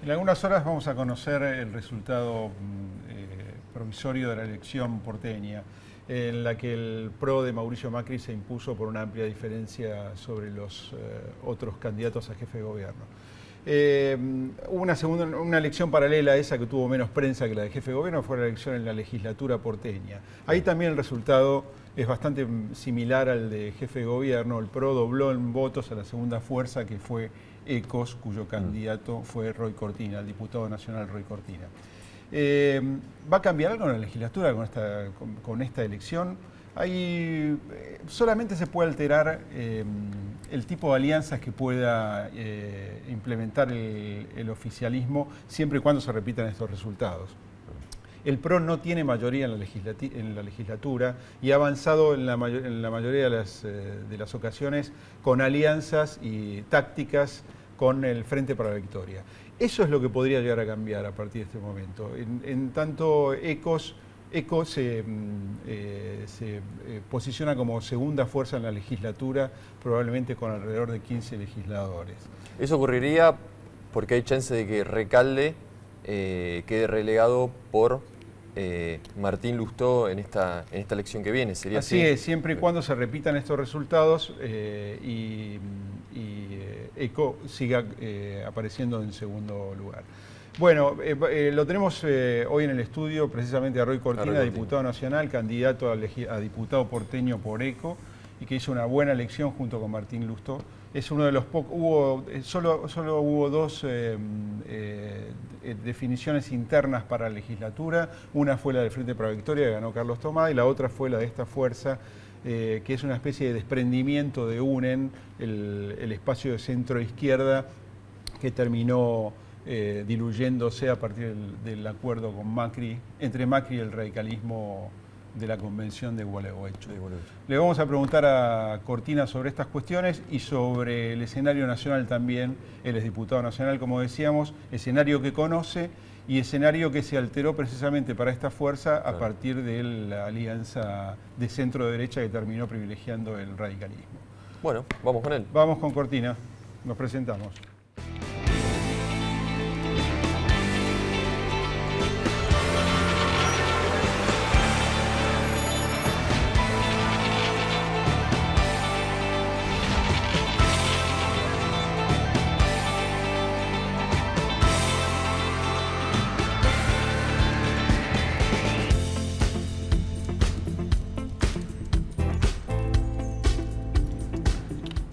En algunas horas vamos a conocer el resultado provisorio de la elección porteña, en la que el PRO de Mauricio Macri se impuso por una amplia diferencia sobre los otros candidatos a jefe de gobierno. Una elección paralela a esa que tuvo menos prensa que la de jefe de gobierno fue la elección en la legislatura porteña. Ahí también el resultado es bastante similar al de jefe de gobierno. El PRO dobló en votos a la segunda fuerza, que fue ECOS, cuyo candidato fue Roy Cortina, el diputado nacional Roy Cortina. ¿Va a cambiar algo en la legislatura con esta elección? Solamente se puede alterar el tipo de alianzas que pueda implementar el oficialismo siempre y cuando se repitan estos resultados. El PRO no tiene mayoría en la legislatura y ha avanzado en la mayoría de las ocasiones con alianzas y tácticas con el Frente para la Victoria. Eso es lo que podría llegar a cambiar a partir de este momento. En tanto, ECO se posiciona como segunda fuerza en la legislatura, probablemente con alrededor de 15 legisladores. Eso ocurriría porque hay chance de que Recalde quede relegado por Martín Lustó en esta elección que viene. ¿Sería así? Así es, siempre y cuando se repitan estos resultados y ECO siga apareciendo en segundo lugar. Bueno, lo tenemos hoy en el estudio precisamente a Roy Cortina, diputado nacional, candidato a diputado porteño por ECO, y que hizo una buena elección junto con Martín Lustó. Es uno de los pocos, solo hubo dos definiciones internas para la legislatura. Una fue la del Frente para la Victoria, que ganó Carlos Tomá, y la otra fue la de esta fuerza, que es una especie de desprendimiento de UNEN, el espacio de centro-izquierda, que terminó diluyéndose a partir del acuerdo con Macri, entre Macri y el radicalismo de la convención de Gualeguaychú. Le vamos a preguntar a Cortina sobre estas cuestiones y sobre el escenario nacional también. Él es diputado nacional, como decíamos, escenario que conoce y escenario que se alteró precisamente para esta fuerza a partir de la alianza de centro-derecha que terminó privilegiando el radicalismo. Bueno, vamos con él. Vamos con Cortina, nos presentamos.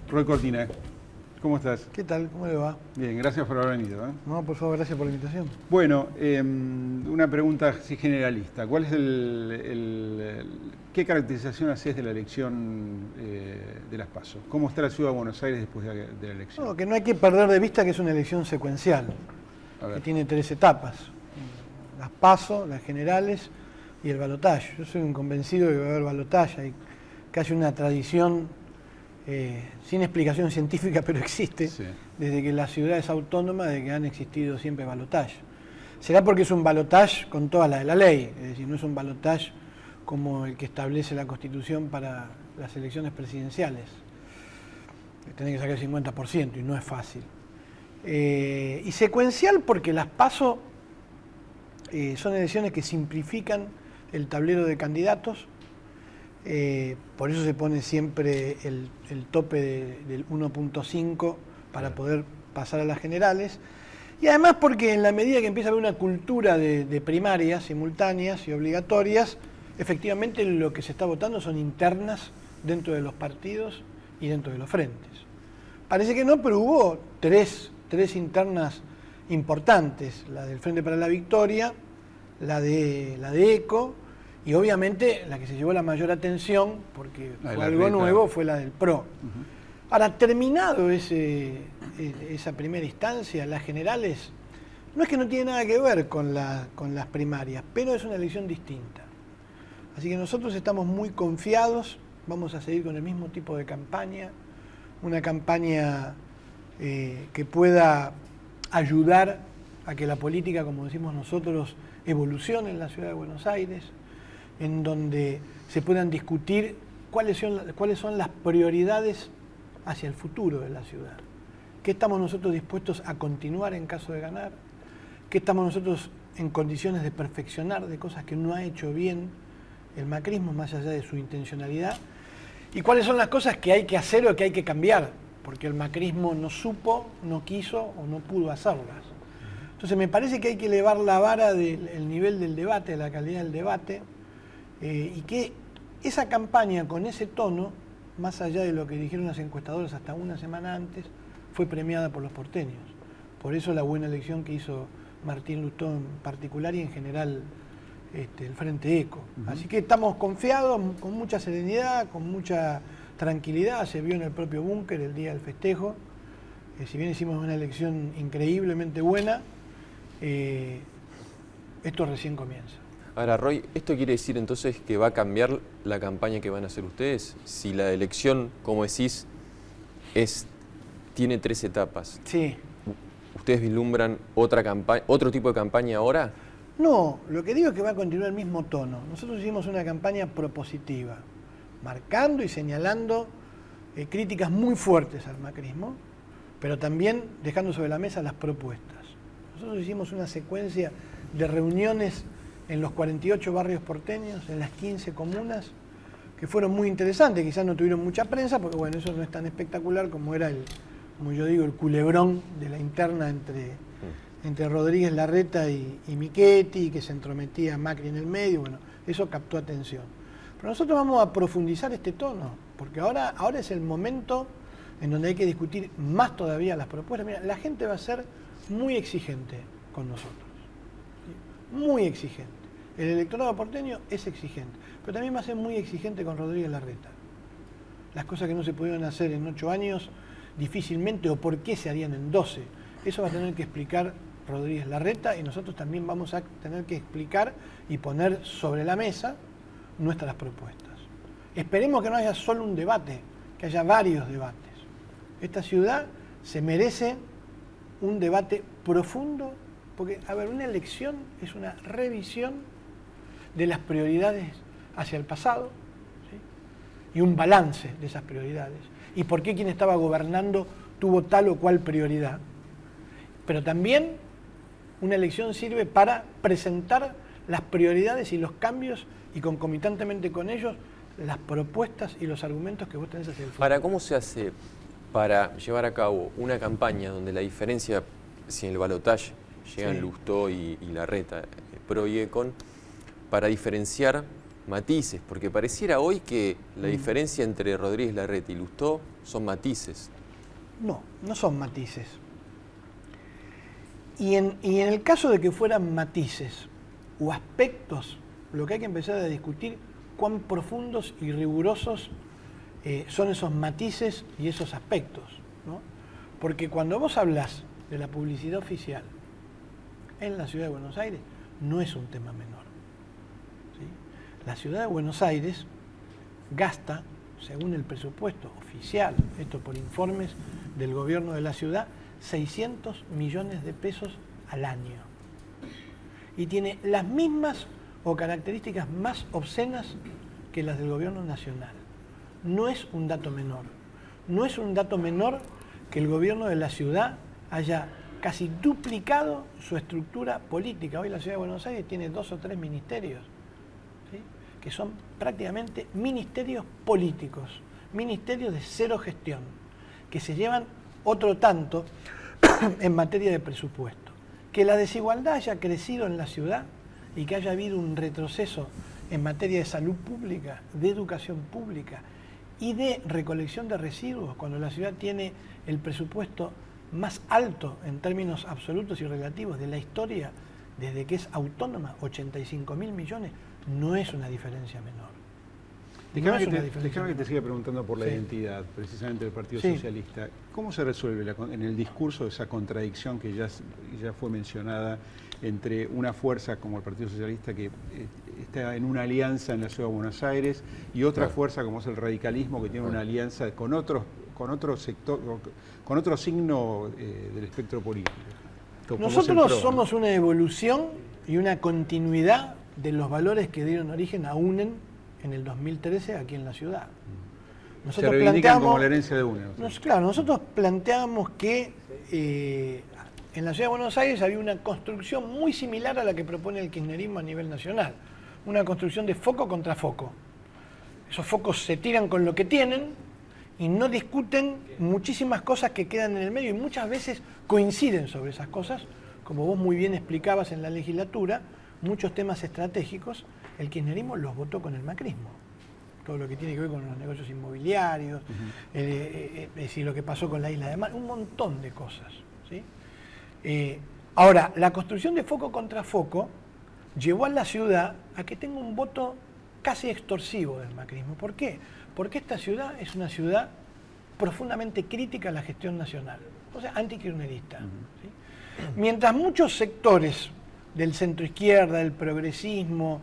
Roy Cortina, ¿cómo estás? ¿Qué tal? ¿Cómo le va? Bien, gracias por haber venido. No, por favor, gracias por la invitación. Bueno, una pregunta así generalista. ¿Cuál es qué caracterización haces de la elección de las PASO? ¿Cómo está la ciudad de Buenos Aires después de la elección? No, que no hay que perder de vista que es una elección secuencial, que tiene 3 etapas. Las PASO, las generales y el balotaje. Yo soy un convencido de que va a haber balotaje. Hay casi una tradición sin explicación científica, pero existe, desde que la ciudad es autónoma, de que han existido siempre balotaje. Será porque es un balotaje con todas las de la ley, es decir, no es un balotaje como el que establece la Constitución para las elecciones presidenciales. Tiene que sacar el 50% y no es fácil. Y secuencial porque las PASO son elecciones que simplifican el tablero de candidatos. Por eso se pone siempre el tope del 1.5 para poder pasar a las generales. Y además porque en la medida que empieza a haber una cultura de primarias simultáneas y obligatorias, efectivamente lo que se está votando son internas dentro de los partidos y dentro de los frentes. Parece que no, pero hubo tres internas importantes: la del Frente para la Victoria, la de ECO, y obviamente la que se llevó la mayor atención, porque fue algo nuevo, fue la del PRO. Ahora, terminado esa primera instancia, las generales, no es que no tiene nada que ver con las primarias, pero es una elección distinta. Así que nosotros estamos muy confiados, vamos a seguir con el mismo tipo de campaña, una campaña que pueda ayudar a que la política, como decimos nosotros, evolucione en la ciudad de Buenos Aires, en donde se puedan discutir cuáles son las prioridades hacia el futuro de la ciudad. ¿Qué estamos nosotros dispuestos a continuar en caso de ganar? qué estamos nosotros en condiciones de perfeccionar, de cosas que no ha hecho bien el macrismo, más allá de su intencionalidad, y cuáles son las cosas que hay que hacer o que hay que cambiar, porque el macrismo no supo, no quiso o no pudo hacerlas. Entonces me parece que hay que elevar la vara del nivel del debate, de la calidad del debate, y que esa campaña con ese tono, más allá de lo que dijeron las encuestadoras hasta una semana antes, fue premiada por los porteños. Por eso la buena elección que hizo Martín Lustó en particular y en general el Frente Eco. Así que estamos confiados, con mucha serenidad, con mucha tranquilidad. Se vio en el propio búnker el día del festejo. Si bien hicimos una elección increíblemente buena, esto recién comienza. Ahora, Roy, ¿esto quiere decir entonces que va a cambiar la campaña que van a hacer ustedes? Si la elección, como decís, tiene 3 etapas. Sí. ¿Ustedes vislumbran otro tipo de campaña ahora? No, lo que digo es que va a continuar el mismo tono. Nosotros hicimos una campaña propositiva, marcando y señalando críticas muy fuertes al macrismo, pero también dejando sobre la mesa las propuestas. Nosotros hicimos una secuencia de reuniones en los 48 barrios porteños, en las 15 comunas, que fueron muy interesantes. Quizás no tuvieron mucha prensa, porque bueno, eso no es tan espectacular como era como yo digo, el culebrón de la interna entre Rodríguez Larreta y Michetti, que se entrometía Macri en el medio. Bueno, eso captó atención. Pero nosotros vamos a profundizar este tono, porque ahora es el momento en donde hay que discutir más todavía las propuestas. Mira, la gente va a ser muy exigente con nosotros, ¿sí? Muy exigente. El electorado porteño es exigente, pero también va a ser muy exigente con Rodríguez Larreta. Las cosas que no se pudieron hacer en 8 años, difícilmente, o por qué se harían en 12. Eso va a tener que explicar Rodríguez Larreta, y nosotros también vamos a tener que explicar y poner sobre la mesa nuestras propuestas. Esperemos que no haya solo un debate, que haya varios debates. Esta ciudad se merece un debate profundo, porque, a ver, una elección es una revisión de las prioridades hacia el pasado, ¿sí? Y un balance de esas prioridades. Y por qué quien estaba gobernando tuvo tal o cual prioridad. Pero también una elección sirve para presentar las prioridades y los cambios, y concomitantemente con ellos las propuestas y los argumentos que vos tenés hacia el futuro. ¿Cómo se hace para llevar a cabo una campaña donde la diferencia, si en el balotaje llegan Lustó y Larreta, Pro y Econ, para diferenciar matices? Porque pareciera hoy que la diferencia entre Rodríguez Larreta y Lustó son matices. No, no son matices. Y en el caso de que fueran matices o aspectos, lo que hay que empezar a discutir cuán profundos y rigurosos son esos matices y esos aspectos, ¿no? Porque cuando vos hablás de la publicidad oficial en la Ciudad de Buenos Aires, no es un tema menor, ¿sí? La Ciudad de Buenos Aires gasta, según el presupuesto oficial, esto por informes del gobierno de la ciudad, 600 millones de pesos al año. Y tiene las mismas o características más obscenas que las del gobierno nacional. No es un dato menor. No es un dato menor que el gobierno de la ciudad haya casi duplicado su estructura política. Hoy la Ciudad de Buenos Aires tiene 2 o 3 ministerios, ¿sí? Que son prácticamente ministerios políticos, ministerios de cero gestión, que se llevan otro tanto en materia de presupuesto. Que la desigualdad haya crecido en la ciudad y que haya habido un retroceso en materia de salud pública, de educación pública y de recolección de residuos, cuando la ciudad tiene el presupuesto más alto en términos absolutos y relativos de la historia desde que es autónoma, 85.000 millones, no es una diferencia menor. Déjame que te siga preguntando por la identidad, precisamente del Partido Socialista. ¿Cómo se resuelve en el discurso esa contradicción que ya fue mencionada entre una fuerza como el Partido Socialista, que está en una alianza en la Ciudad de Buenos Aires, y otra fuerza como es el radicalismo, que tiene una alianza con otro sector, con otro signo del espectro político? Nosotros somos una evolución y una continuidad de los valores que dieron origen a UNEN en el 2013 aquí en la ciudad. Nosotros se reivindican como la herencia de UNEN. Claro, nosotros planteamos que en la Ciudad de Buenos Aires había una construcción muy similar a la que propone el kirchnerismo a nivel nacional. Una construcción de foco contra foco. Esos focos se tiran con lo que tienen y no discuten muchísimas cosas que quedan en el medio y muchas veces coinciden sobre esas cosas, como vos muy bien explicabas en la legislatura, muchos temas estratégicos, el kirchnerismo los votó con el macrismo. Todo lo que tiene que ver con los negocios inmobiliarios, es decir, lo que pasó con la isla de Mar, un montón de cosas, ¿sí? Ahora, la construcción de foco contra foco llevó a la ciudad a que tenga un voto casi extorsivo del macrismo. ¿Por qué? Porque esta ciudad es una ciudad profundamente crítica a la gestión nacional, o sea, antikirchnerista. ¿Sí? Mientras muchos sectores del centro izquierda, del progresismo,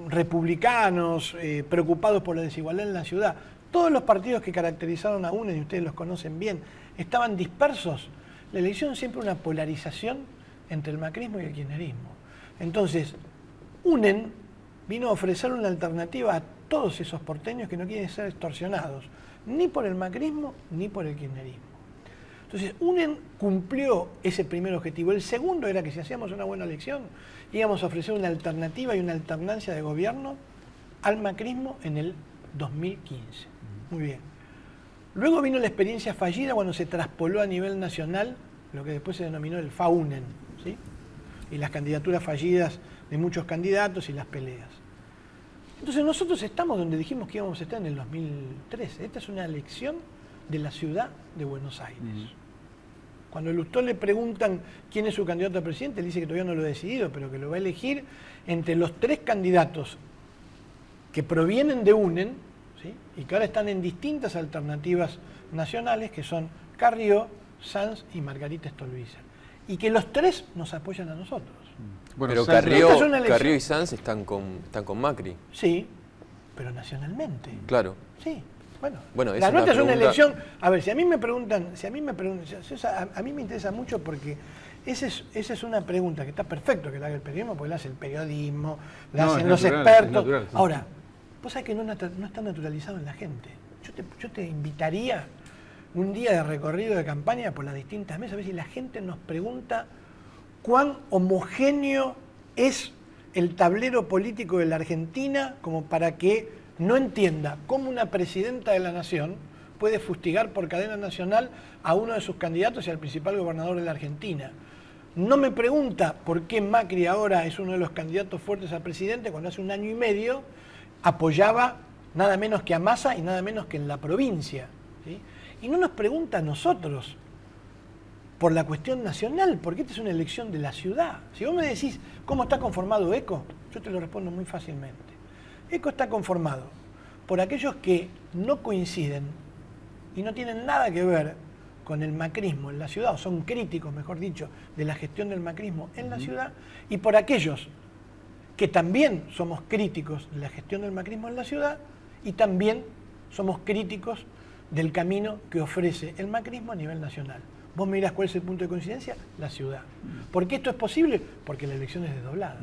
republicanos, preocupados por la desigualdad en la ciudad, todos los partidos que caracterizaron a UNEN, y ustedes los conocen bien, estaban dispersos, la elección siempre una polarización entre el macrismo y el kirchnerismo. Entonces, UNEN vino a ofrecer una alternativa a todos esos porteños que no quieren ser extorsionados, ni por el macrismo ni por el kirchnerismo. Entonces, UNEN cumplió ese primer objetivo. El segundo era que si hacíamos una buena elección, íbamos a ofrecer una alternativa y una alternancia de gobierno al macrismo en el 2015. Muy bien. Luego vino la experiencia fallida cuando se traspoló a nivel nacional lo que después se denominó el FAUNEN, ¿sí? Y las candidaturas fallidas de muchos candidatos y las peleas. Entonces nosotros estamos donde dijimos que íbamos a estar en el 2013. Esta es una elección de la ciudad de Buenos Aires. Cuando a Lustó le preguntan quién es su candidato a presidente, él dice que todavía no lo ha decidido, pero que lo va a elegir entre los 3 candidatos que provienen de UNEN, ¿sí? Y que ahora están en distintas alternativas nacionales, que son Carrió, Sanz y Margarita Stolbizer. Y que los 3 nos apoyan a nosotros. Bueno, pero Carrió y Sanz están con Macri. Sí, pero nacionalmente. Claro. Sí. Bueno, la nuestra es una elección. A ver, a mí me interesa mucho porque esa es una pregunta que está perfecto que la haga el periodismo, porque la hace el periodismo, la hacen los expertos. Natural, sí. Ahora, vos sabés que no está naturalizado en la gente. Yo te invitaría un día de recorrido de campaña por las distintas mesas, a ver si la gente nos pregunta cuán homogéneo es el tablero político de la Argentina como para que no entienda cómo una presidenta de la nación puede fustigar por cadena nacional a uno de sus candidatos y al principal gobernador de la Argentina. No me pregunta por qué Macri ahora es uno de los candidatos fuertes a presidente cuando hace 1 año y medio apoyaba nada menos que a Massa y nada menos que en la provincia, ¿sí? Y no nos pregunta a nosotros por la cuestión nacional, porque esta es una elección de la ciudad. Si vos me decís cómo está conformado ECO, yo te lo respondo muy fácilmente. ECO está conformado por aquellos que no coinciden y no tienen nada que ver con el macrismo en la ciudad, o son críticos, mejor dicho, de la gestión del macrismo en la ciudad, y por aquellos que también somos críticos de la gestión del macrismo en la ciudad y también somos críticos del camino que ofrece el macrismo a nivel nacional. Vos me dirás cuál es el punto de coincidencia, la ciudad. ¿Por qué esto es posible? Porque la elección es desdoblada.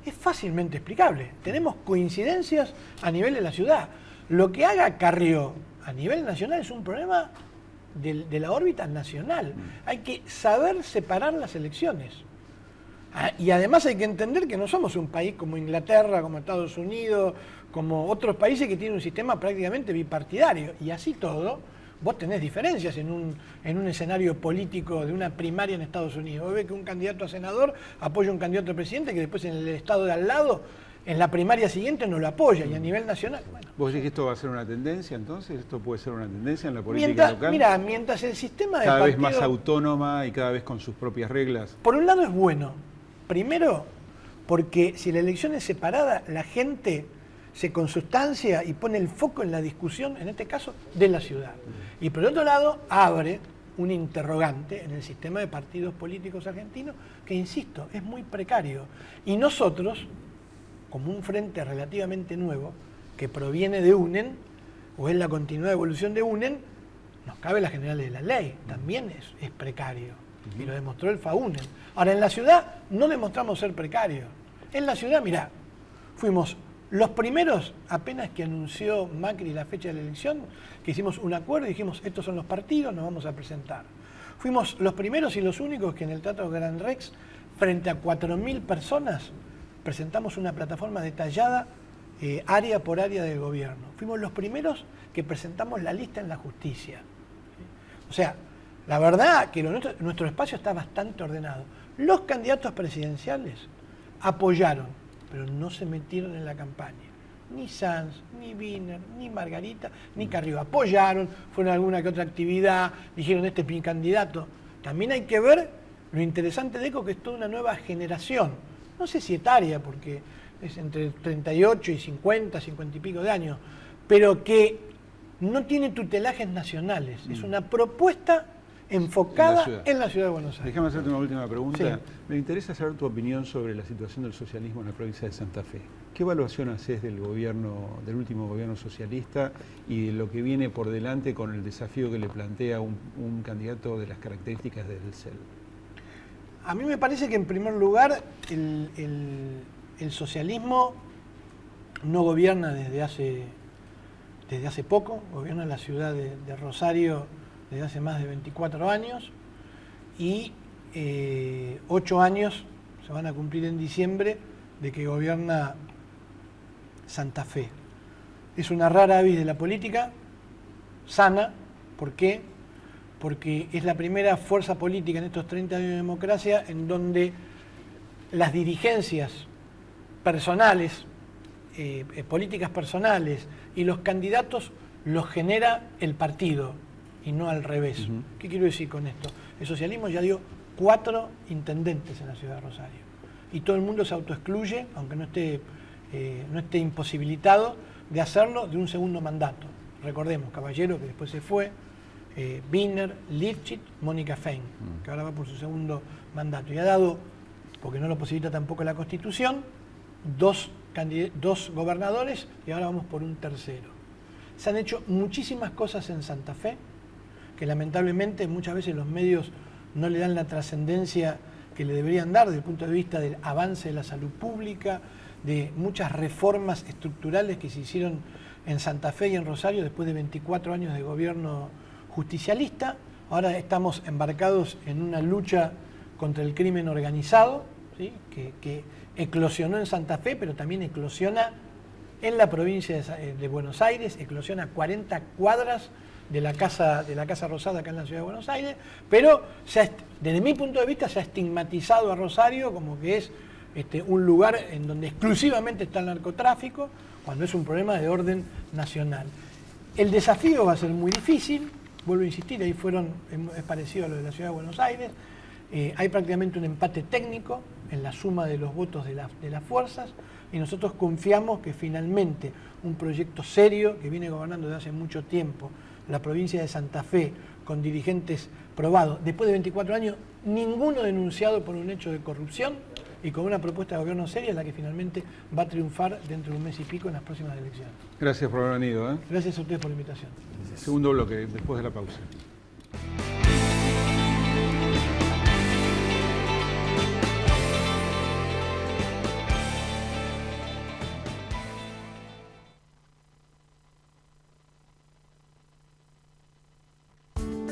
Es fácilmente explicable. Tenemos coincidencias a nivel de la ciudad. Lo que haga Carrió a nivel nacional es un problema de la órbita nacional. Hay que saber separar las elecciones. Y además hay que entender que no somos un país como Inglaterra, como Estados Unidos, como otros países que tienen un sistema prácticamente bipartidario. Y así todo, vos tenés diferencias en un escenario político de una primaria en Estados Unidos. Vos ves que un candidato a senador apoya a un candidato a presidente que después en el estado de al lado, en la primaria siguiente, no lo apoya. Y a nivel nacional, bueno. ¿Vos decís que esto va a ser una tendencia entonces? ¿Esto puede ser una tendencia en la política local? Mira, mientras el sistema de cada vez más autónoma y cada vez con sus propias reglas. Por un lado es bueno. Primero, porque si la elección es separada, la gente se consustancia y pone el foco en la discusión, en este caso, de la ciudad. Y por otro lado, abre un interrogante en el sistema de partidos políticos argentinos que, insisto, es muy precario. Y nosotros, como un frente relativamente nuevo, que proviene de UNEN, o es la continuada evolución de UNEN, nos cabe la general de la ley, también es precario. Y lo demostró el FAUNEN. Ahora, en la ciudad no demostramos ser precarios. En la ciudad, mirá, fuimos los primeros, apenas que anunció Macri la fecha de la elección, que hicimos un acuerdo y dijimos, estos son los partidos, nos vamos a presentar. Fuimos los primeros y los únicos que en el Teatro Gran Rex, frente a 4.000 personas, presentamos una plataforma detallada, área por área del gobierno. Fuimos los primeros que presentamos la lista en la justicia. O sea, la verdad que nuestro espacio está bastante ordenado. Los candidatos presidenciales apoyaron, pero no se metieron en la campaña. Ni Sanz, ni Wiener, ni Margarita, ni Carrió. Apoyaron, fueron a alguna que otra actividad, dijeron este es mi candidato. También hay que ver lo interesante de ECO, que es toda una nueva generación. No sé si etaria, porque es entre 38 y 50, 50 y pico de años, pero que no tiene tutelajes nacionales. Es una propuesta enfocada en la ciudad de Buenos Aires. Déjame hacerte una última pregunta. Sí. Me interesa saber tu opinión sobre la situación del socialismo en la provincia de Santa Fe. ¿Qué evaluación haces del último gobierno socialista y de lo que viene por delante con el desafío que le plantea un candidato de las características del CEL? A mí me parece que en primer lugar el socialismo no gobierna desde hace poco, gobierna la ciudad de Rosario desde hace más de 24 años y 8 años se van a cumplir en diciembre de que gobierna Santa Fe. Es una rara avis de la política, sana. ¿Por qué? Porque es la primera fuerza política en estos 30 años de democracia en donde las dirigencias personales, políticas personales y los candidatos los genera el partido y no al revés. ¿Qué quiero decir con esto? El socialismo ya dio 4 intendentes en la ciudad de Rosario y todo el mundo se autoexcluye, aunque no esté imposibilitado de hacerlo, de un segundo mandato. Recordemos, Caballero, que después se fue, Wiener, Lifschitz, Mónica Fein, que ahora va por su segundo mandato. Y ha dado, porque no lo posibilita tampoco la Constitución, 2 gobernadores y ahora vamos por un tercero. Se han hecho muchísimas cosas en Santa Fe que lamentablemente muchas veces los medios no le dan la trascendencia que le deberían dar desde el punto de vista del avance de la salud pública, de muchas reformas estructurales que se hicieron en Santa Fe y en Rosario después de 24 años de gobierno justicialista. Ahora estamos embarcados en una lucha contra el crimen organizado, ¿sí? que eclosionó en Santa Fe, pero también eclosiona en la provincia de Buenos Aires, eclosiona a 40 cuadras de la Casa Rosada acá en la ciudad de Buenos Aires, pero desde mi punto de vista se ha estigmatizado a Rosario como que es un lugar en donde exclusivamente está el narcotráfico, cuando es un problema de orden nacional. El desafío va a ser muy difícil, vuelvo a insistir, ahí es parecido a lo de la ciudad de Buenos Aires, hay prácticamente un empate técnico en la suma de los votos de las fuerzas y nosotros confiamos que finalmente un proyecto serio que viene gobernando desde hace mucho tiempo la provincia de Santa Fe, con dirigentes probados, después de 24 años, ninguno denunciado por un hecho de corrupción y con una propuesta de gobierno seria, es la que finalmente va a triunfar dentro de un mes y pico en las próximas elecciones. Gracias por haber venido. Gracias a ustedes por la invitación. Segundo bloque, después de la pausa.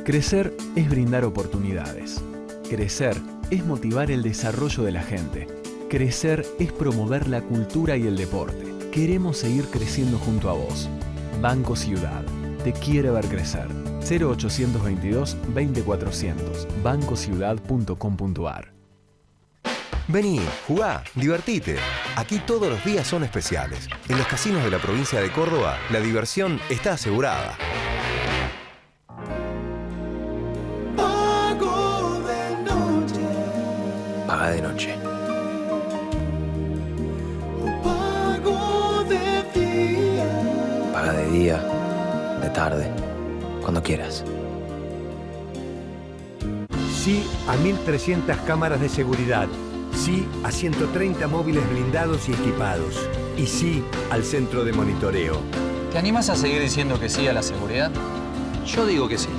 Crecer es brindar oportunidades. Crecer es motivar el desarrollo de la gente. Crecer es promover la cultura y el deporte. Queremos seguir creciendo junto a vos. Banco Ciudad. Te quiere ver crecer. 0822 20400. bancociudad.com.ar. Vení, jugá, divertite. Aquí todos los días son especiales. En los casinos de la provincia de Córdoba, la diversión está asegurada. Paga de noche. Paga de día, de tarde, cuando quieras. Sí a 1.300 cámaras de seguridad. Sí a 130 móviles blindados y equipados. Y sí al centro de monitoreo. ¿Te animas a seguir diciendo que sí a la seguridad? Yo digo que sí.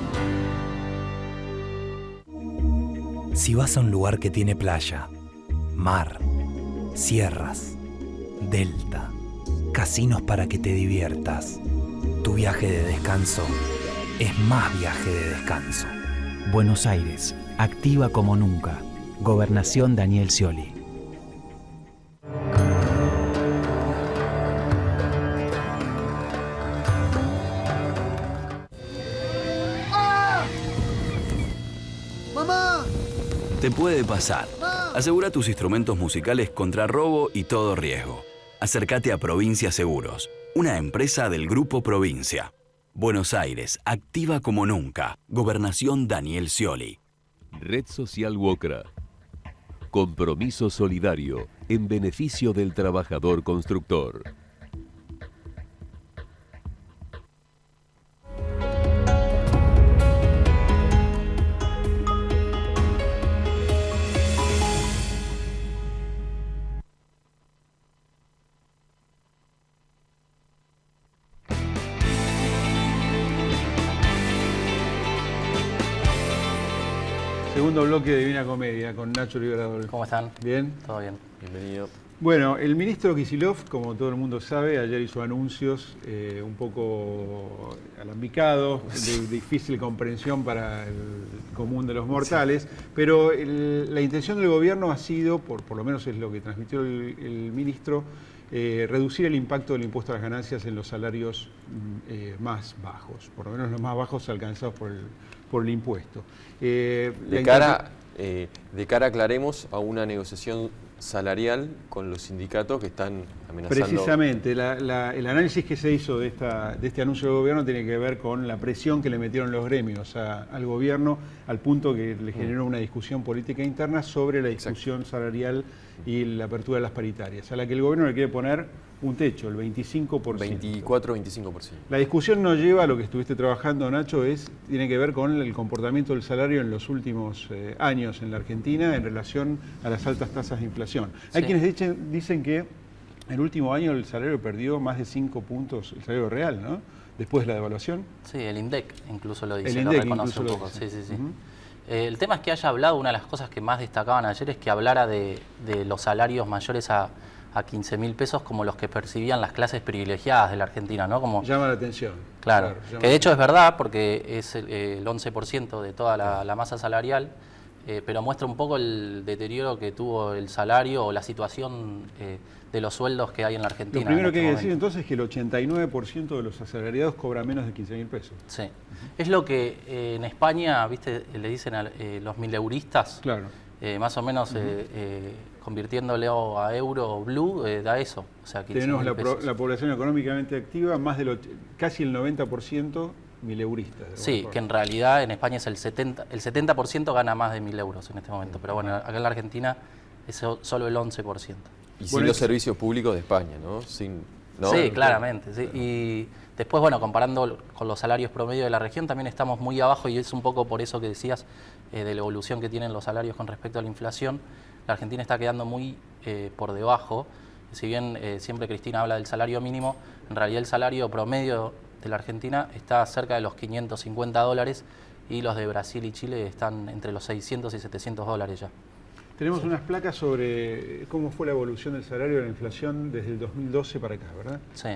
Si vas a un lugar que tiene playa, mar, sierras, delta, casinos para que te diviertas, tu viaje de descanso es más viaje de descanso. Buenos Aires, activa como nunca. Gobernación Daniel Scioli. ¡Mamá! Te puede pasar. Asegura tus instrumentos musicales contra robo y todo riesgo. Acércate a Provincia Seguros, una empresa del Grupo Provincia. Buenos Aires, activa como nunca. Gobernación Daniel Scioli. Red Social WOCRA. Compromiso solidario en beneficio del trabajador constructor. Segundo bloque de Divina Comedia con Nacho Liberador. ¿Cómo están? ¿Bien? Todo bien. Bienvenido. Bueno, el ministro Kicillof, como todo el mundo sabe, ayer hizo anuncios un poco alambicados, de difícil comprensión para el común de los mortales, pero la intención del gobierno ha sido, por lo menos es lo que transmitió el ministro, reducir el impacto del impuesto a las ganancias en los salarios más bajos, por lo menos los más bajos alcanzados por el impuesto. De cara, aclaremos, a una negociación salarial con los sindicatos que están amenazando. Precisamente, el análisis que se hizo de este anuncio del gobierno tiene que ver con la presión que le metieron los gremios al gobierno, al punto que le generó una discusión política interna sobre la discusión salarial y la apertura de las paritarias, a la que el gobierno le quiere poner un techo, el 25%. 24-25%. La discusión no lleva a lo que estuviste trabajando, Nacho, tiene que ver con el comportamiento del salario en los últimos años en la Argentina en relación a las altas tasas de inflación. Hay quienes dicen que el último año el salario perdió más de 5 puntos, el salario real, ¿no? Después de la devaluación. Sí, el INDEC incluso lo dice, el lo INDEC reconoce un lo poco. dice. Sí. El tema es que haya hablado, una de las cosas que más destacaban ayer es que hablara de los salarios mayores a 15.000 pesos como los que percibían las clases privilegiadas de la Argentina, ¿no? Como, llama la atención. Claro, que de hecho es verdad porque es el 11% de toda la masa salarial, pero muestra un poco el deterioro que tuvo el salario o la situación de los sueldos que hay en la Argentina. Lo primero que hay que decir entonces es que el 89% de los asalariados cobra menos de 15.000 pesos. Sí. Es lo que en España, viste, le dicen a los mileuristas. Claro. Más o menos convirtiéndolo a euro o blue, da eso. O sea, tenemos la población económicamente activa, casi el 90% mileuristas. Sí, que en realidad en España es el 70% gana más de 1.000 euros en este momento. Pero bueno, acá en la Argentina es solo el 11%. Y sin los servicios públicos de España, ¿no? ¿no? Sí, claramente. Sí. Y después, bueno, comparando con los salarios promedio de la región, también estamos muy abajo y es un poco por eso que decías de la evolución que tienen los salarios con respecto a la inflación. La Argentina está quedando muy por debajo. Si bien siempre Cristina habla del salario mínimo, en realidad el salario promedio de la Argentina está cerca de los $550 y los de Brasil y Chile están entre los 600 y 700 dólares ya. Tenemos unas placas sobre cómo fue la evolución del salario de la inflación desde el 2012 para acá, ¿verdad? Sí.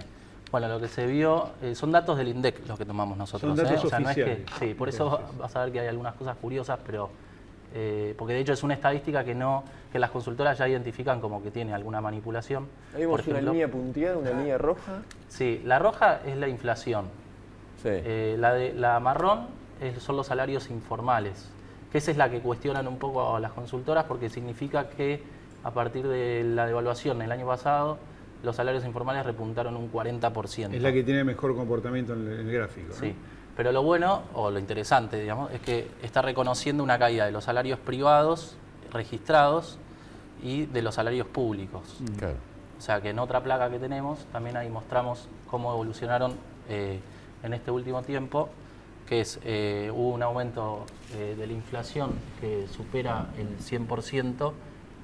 Bueno, lo que se vio, son datos del INDEC los que tomamos nosotros. Son datos o sea, oficiales. No es que, sí, por eso vas a ver que hay algunas cosas curiosas, pero porque de hecho es una estadística que las consultoras ya identifican como que tiene alguna manipulación. Ahí vemos una línea punteada, una línea roja. Sí, la roja es la inflación. Sí. La marrón son los salarios informales, que esa es la que cuestionan un poco a las consultoras porque significa que a partir de la devaluación el año pasado los salarios informales repuntaron un 40%. Es la que tiene mejor comportamiento en el gráfico, ¿no? Sí, pero lo bueno, o lo interesante, digamos, es que está reconociendo una caída de los salarios privados registrados y de los salarios públicos. Claro. O sea que en otra placa que tenemos también ahí mostramos cómo evolucionaron en este último tiempo, que es hubo un aumento de la inflación que supera el 100%,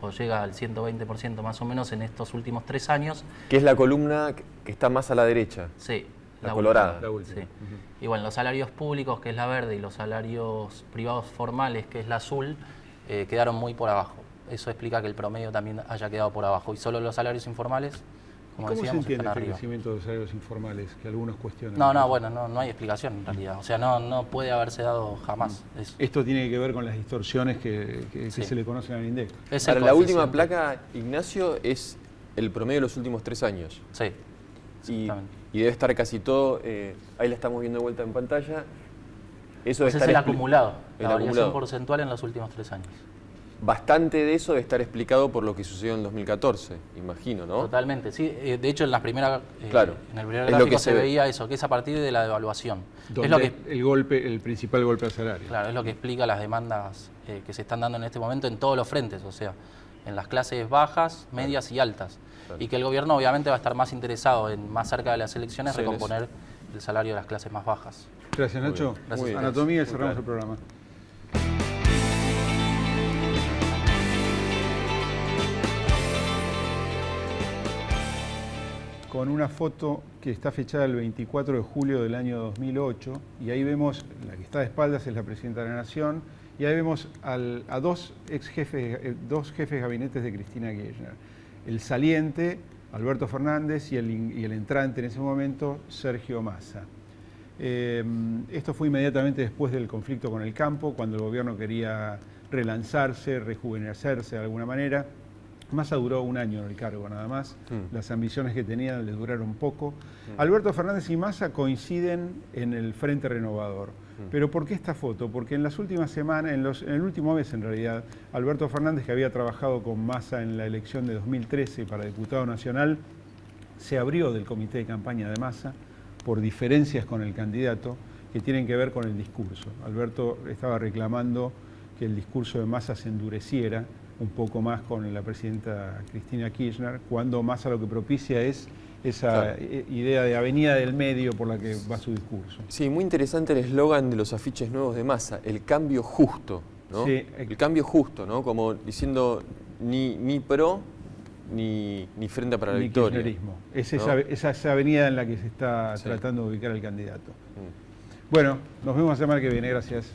o llega al 120% más o menos en estos últimos 3 años. Que es la columna que está más a la derecha. Sí. La colorada. La última. Sí. Y bueno, los salarios públicos, que es la verde, y los salarios privados formales, que es la azul, quedaron muy por abajo. Eso explica que el promedio también haya quedado por abajo. Y solo los salarios informales como ¿Cómo decíamos, se entiende están este arriba. crecimiento de los salarios informales que algunos cuestionan? No hay explicación en realidad. O sea, no puede haberse dado jamás. Esto tiene que ver con las distorsiones que Sí. se le conocen al INDEC. Es el Para la última coeficiente. placa, Ignacio, es el promedio de los últimos 3 años. Sí, Y, exactamente. y debe estar casi todo, ahí la estamos viendo de vuelta en pantalla. Eso Pues debe es el estar acumulado, el la variación acumulado. porcentual en los últimos 3 años. Bastante de eso debe estar explicado por lo que sucedió en 2014, imagino, ¿no? Totalmente, sí. De hecho, en la primera, Claro, en el primer es lo gráfico que se se ve. veía eso, que es a partir de la devaluación. Donde Es lo que, el principal golpe al salario. claro, es lo que explica las demandas que se están dando en este momento en todos los frentes, o sea, en las clases bajas, medias y altas. Claro. Y que el gobierno obviamente va a estar más interesado en, más cerca de las elecciones, Sí, en recomponer el salario de las clases más bajas. Gracias, Nacho. bien. Gracias. Anatomía y Muy cerramos claro. el programa. Con una foto que está fechada el 24 de julio del año 2008, y ahí vemos, la que está de espaldas es la Presidenta de la Nación, y ahí vemos a dos jefes de gabinetes de Cristina Kirchner. El saliente, Alberto Fernández, y el entrante en ese momento, Sergio Massa. Esto fue inmediatamente después del conflicto con el campo, cuando el gobierno quería relanzarse, rejuvenecerse de alguna manera. Massa duró 1 año en el cargo nada más, las ambiciones que tenía le duraron poco. Alberto Fernández y Massa coinciden en el Frente Renovador. Pero ¿por qué esta foto? Porque en las últimas semanas, en el último mes en realidad, Alberto Fernández, que había trabajado con Massa en la elección de 2013 para diputado nacional, se abrió del comité de campaña de Massa por diferencias con el candidato que tienen que ver con el discurso. Alberto estaba reclamando que el discurso de Massa se endureciera un poco más con la presidenta Cristina Kirchner, cuando Massa lo que propicia es esa idea de avenida del medio por la que va su discurso. Sí, muy interesante el eslogan de los afiches nuevos de Massa, el cambio justo, ¿no? Sí. El cambio justo, ¿no? Como diciendo ni pro ni frente para la Ni victoria. kirchnerismo. Es ¿no? esa avenida en la que se está tratando de ubicar el candidato. Bueno, nos vemos la semana que viene. Gracias.